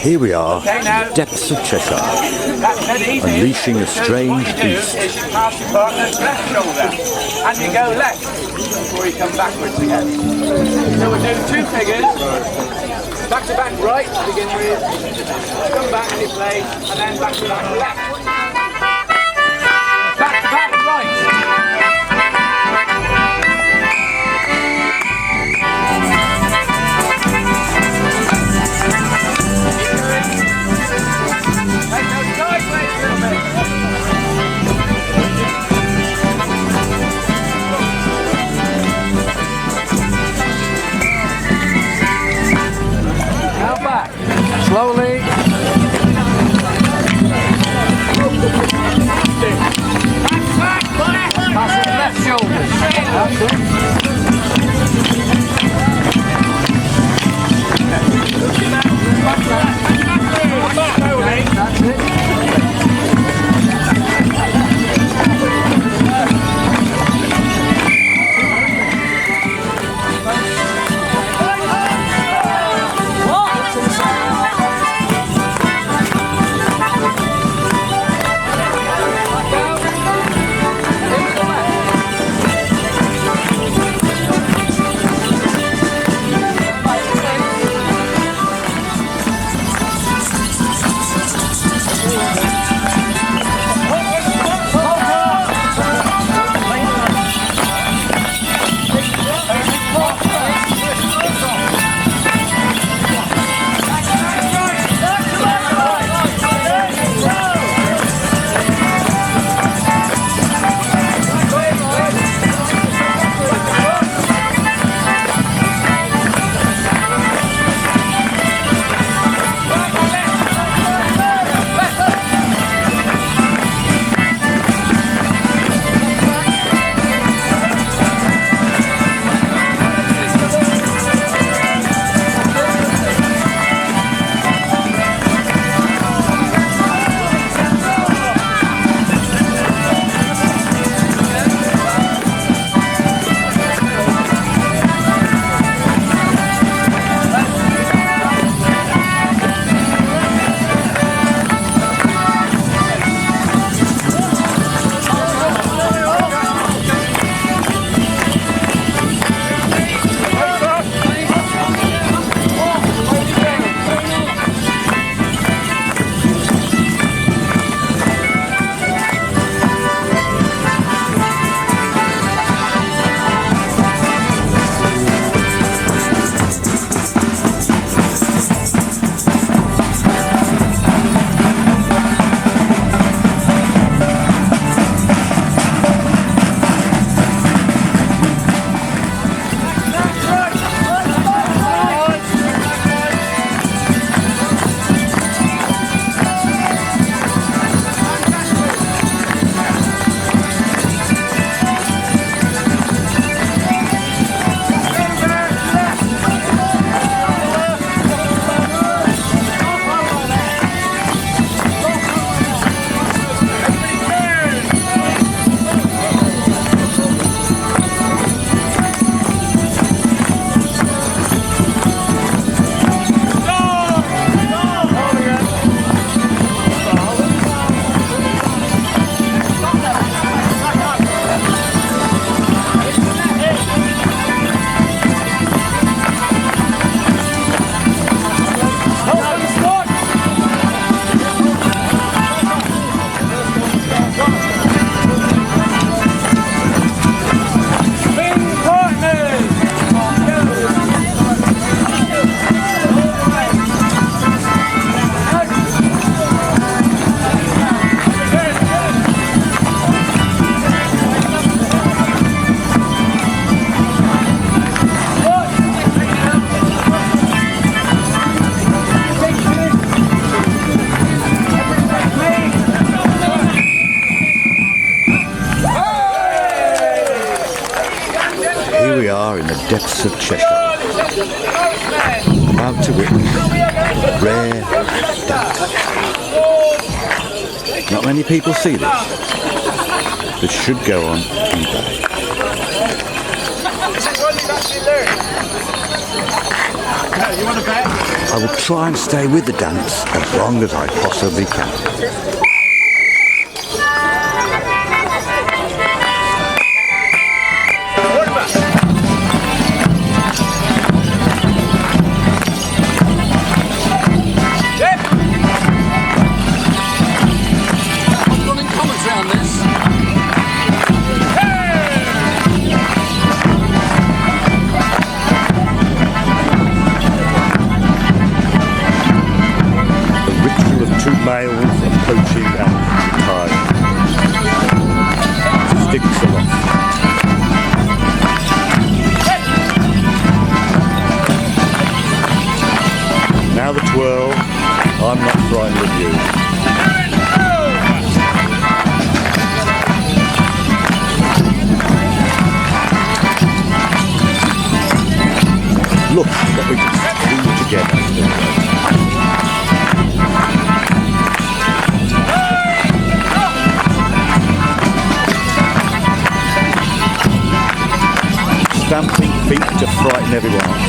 Here we are in the depths of Cheshire, unleashing a strange beast. Is you pass your partner's left shoulder and you go left before you come backwards again. So we're doing two figures, back to back right to begin with, come back to your place and then back to back left. Back to back right. Slowly. Passing the left shoulder. That's it. In the depths of Cheshire, about to witness a rare dance. Not many people see this. This should go on eBay. You want to bet? I will try and stay with the dance as long as I possibly can. Two males approaching and retiring. Sticks aloft. Now the twirl. I'm not frightened of you. Look what we can do together. Stamping feet to frighten everyone off.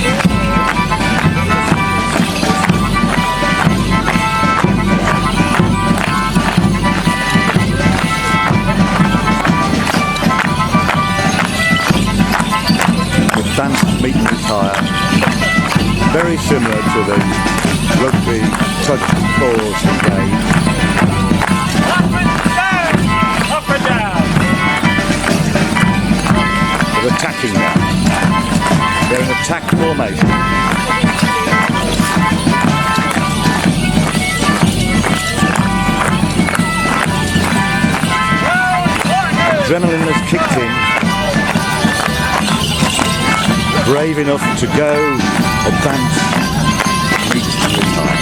The dance meet and retire, very similar to the rugby touch balls game. Up and down. They're attacking now. They're in attack formation. Adrenaline has kicked in. Brave enough to go, advance, meet and retire.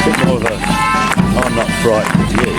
A bit more of a, I'm not frightened of you.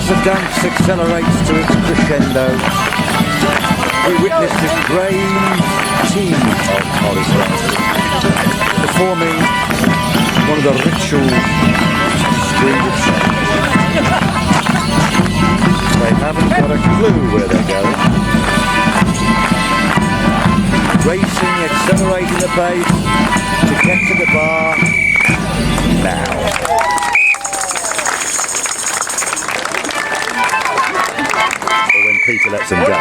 The dance accelerates to its crescendo. We witness this brave team of choreographers performing one of the rituals of street itself. They haven't got a clue where they're going. Racing, accelerating the pace to get to the bar now. Peter lets them go.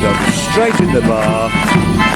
Go straight in the bar.